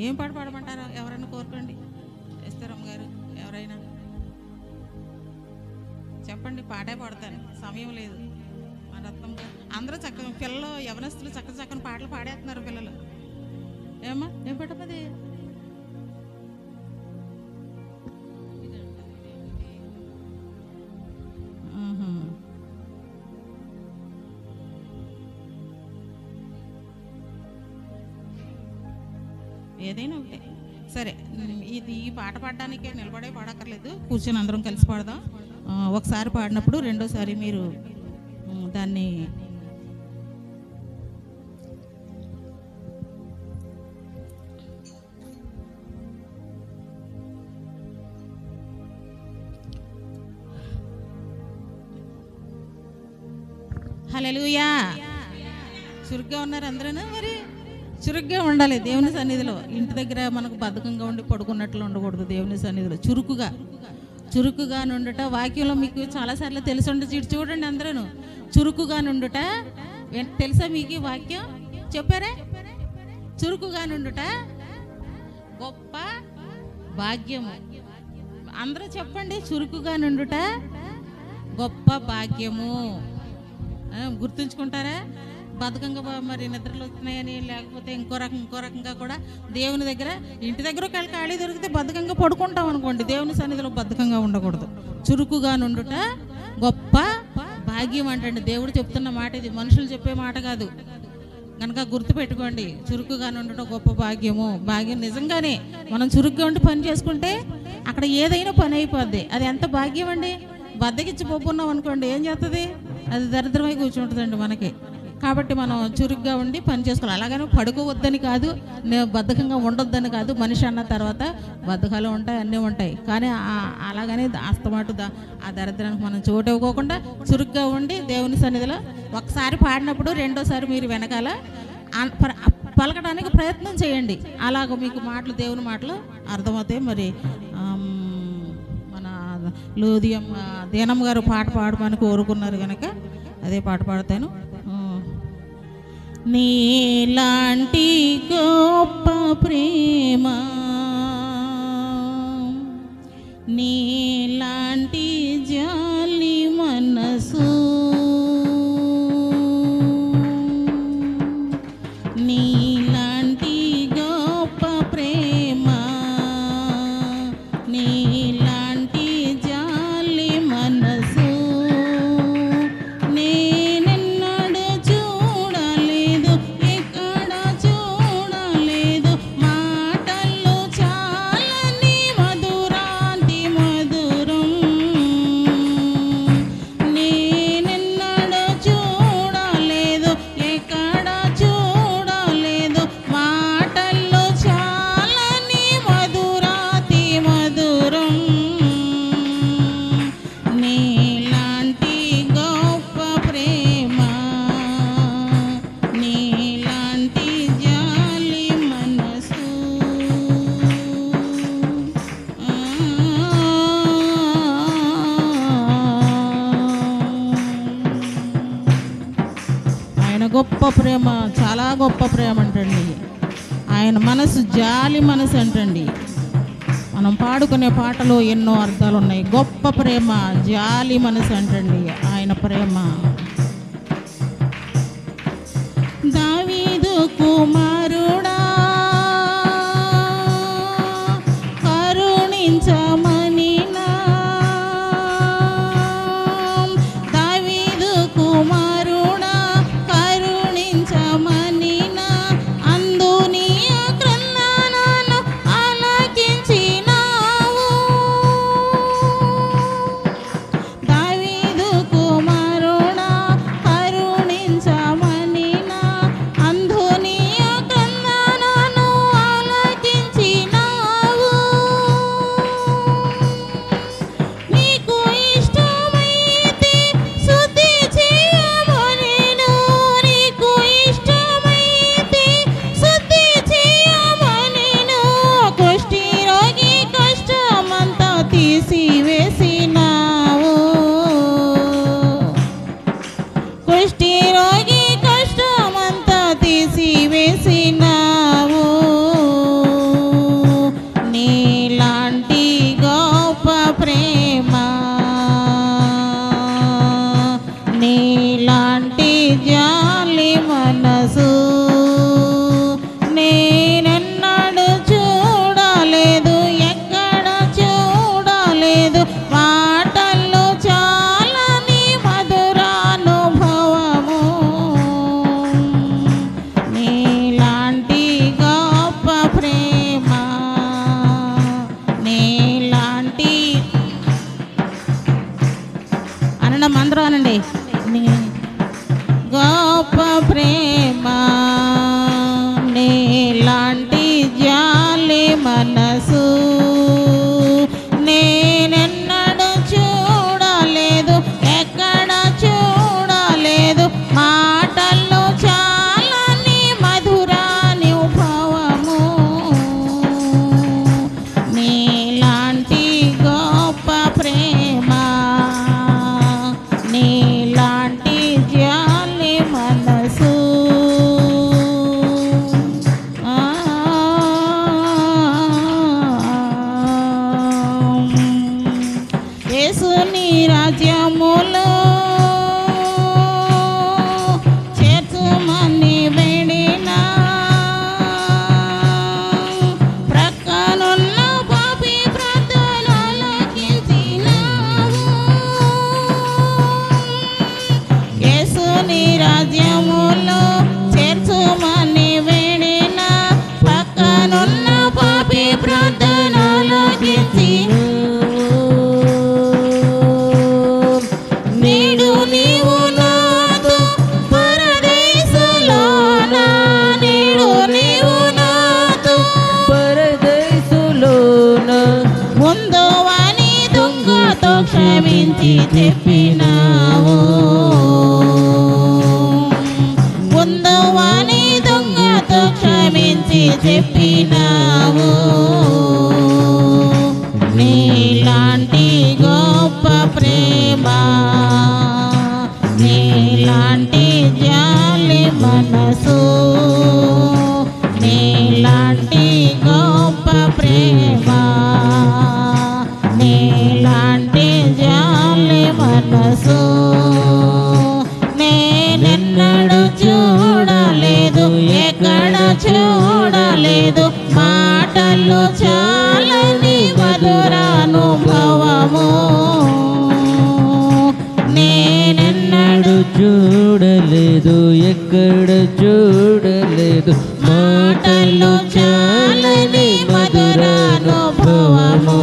ఏం పాట పాడమంటారా? ఎవరైనా కోరుకోండి. ఎస్తరమ్మ గారు ఎవరైనా చెప్పండి, పాటే పాడతాను, సమయం లేదు. మా రత్నం గారు అందరూ చక్కగా, పిల్లలు యవనస్తులు చక్కని పాటలు పాడేస్తున్నారు పిల్లలు. ఏమ్మా ఏం పాటది? ఏదైనా ఒకటే సరే. ఈ పాట పాడడానికే నిలబడే పాడక్కర్లేదు, కూర్చొని అందరం కలిసి పాడదాం. ఒకసారి పాడినప్పుడు రెండోసారి మీరు దాన్ని హల్లెలూయా. చురుగ్గా ఉన్నారు అందరూ? మరి చురుగ్గా ఉండాలి దేవుని సన్నిధిలో. ఇంటి దగ్గర మనకు బద్ధకంగా ఉండి పడుకున్నట్లు ఉండకూడదు. దేవుని సన్నిధిలో చురుకుగా నుండుట. వాక్యంలో మీకు చాలాసార్లు తెలిసి ఉండదు. చూడండి అందరూ, చురుకుగా నుండుట తెలుసా మీకు? వాక్యం చెప్పారే, చురుకుగా నుండుట గొప్ప భాగ్యము. అందరూ చెప్పండి, చురుకుగా నుండుట గొప్ప భాగ్యము. గుర్తుంచుకుంటారా? బద్ధకంగా మరి నిద్రలు వస్తున్నాయని, లేకపోతే ఇంకో రకంగా కూడా దేవుని దగ్గర, ఇంటి దగ్గర ఒకవేళ ఖాళీ దొరికితే బద్ధకంగా పడుకుంటాం అనుకోండి. దేవుని సన్నిధిలో బద్ధకంగా ఉండకూడదు. చురుకుగా నుండుట గొప్ప భాగ్యం అంటండి. దేవుడు చెప్తున్న మాట ఇది, మనుషులు చెప్పే మాట కాదు. కనుక గుర్తుపెట్టుకోండి, చురుకుగా నుండుట గొప్ప భాగ్యము. భాగ్యం నిజంగానే మనం చురుగ్గా ఉండి పని చేసుకుంటే అక్కడ ఏదైనా పని అయిపోద్ది. అది ఎంత భాగ్యం అండి. బద్దకిచ్చి పోపున్నాం అనుకోండి, ఏం చేస్తుంది? అది దరిద్రమై కూర్చుంటుందండి మనకి. కాబట్టి మనం చురుగ్గా ఉండి పని చేసుకోవాలి. అలాగని పడుకోవద్దని కాదు, బద్ధకంగా ఉండొద్దని కాదు. మనిషి అన్న తర్వాత బద్ధకాలు ఉంటాయి, అన్నీ ఉంటాయి. కానీ అలాగని అస్తమాటు ఆ దరిద్రానికి మనం చోటు ఇవ్వకోకుండా చురుగ్గా ఉండి దేవుని సన్నిధిలో ఒకసారి పాడినప్పుడు రెండోసారి మీరు వెనకాల పలకడానికి ప్రయత్నం చేయండి. అలాగ మీకు మాటలు, దేవుని మాటలు అర్థమవుతాయి. మరి మన లూదియం దీనమ్మ గారు పాట పాడమని కోరుకున్నారు కనుక అదే పాట పాడతాను. నీలాంటి గొప్ప ప్రేమ, నీలాంటి జాలి మనసు, నీలాంటి గొప్ప ప్రేమ, నీలాంటి జాలి మనసు గొప్ప ప్రేమ, చాలా గొప్ప ప్రేమ అంటండి. ఆయన మనసు జాలి మనసు అంటండి. మనం పాడుకునే పాటలో ఎన్నో అర్థాలు ఉన్నాయి. గొప్ప ప్రేమ, జాలి మనసు అంటండి ఆయన ప్రేమ. దావీదు కుమారుడా కరుణించమని, దావీదు కుమారుడా కరుణించమని అందుని క్రిందనను ఆలకించినావు. దావీదు కుమారుడా చాలని గొప్ప ప్రేమ నీలాంటి జాలి మనసు నేనెన్నడూ చూడలేదు, ఎక్కడ చూడలేదు. మాటల్లో చాలని మధురానుభవము నీలాంటి గొప్ప ప్రేమ నీలాంటి జాలి మనసు. యేసుని రాజ్యములో చేర్చుమని వేడినా ప్రక్కనున్న పాపి ప్రార్థనలకించినావు. యేసుని రాజ్యములో చేర్చుమని వేడినా ప్రక్కనున్న పాపి ప్రార్థనలకించినావు. నేడు నీవు నాతో పరదేశులోన, నేడు నీవు నాతో పరదేశులోన ఉందువని దొంగతో క్షమించి చెప్పినావు. ఉందువని దొంగతో క్షమించి చెప్పినావు. నీలాంటి గొప్ప ప్రేమ నీలాంటి జాలి మనసు నీలాంటి గొప్ప ప్రేమ నీలాంటి జాలి మనసు నేనెన్నడూ చూడలేదు, ఎక్కడ చూడలేదు. మాటల్లో చాలని మధురానుభవము నేనెన్నడూ చూడలేదు, ఎక్కడ చూడలేదు. మాటల్లో చాలని మధురానుభవము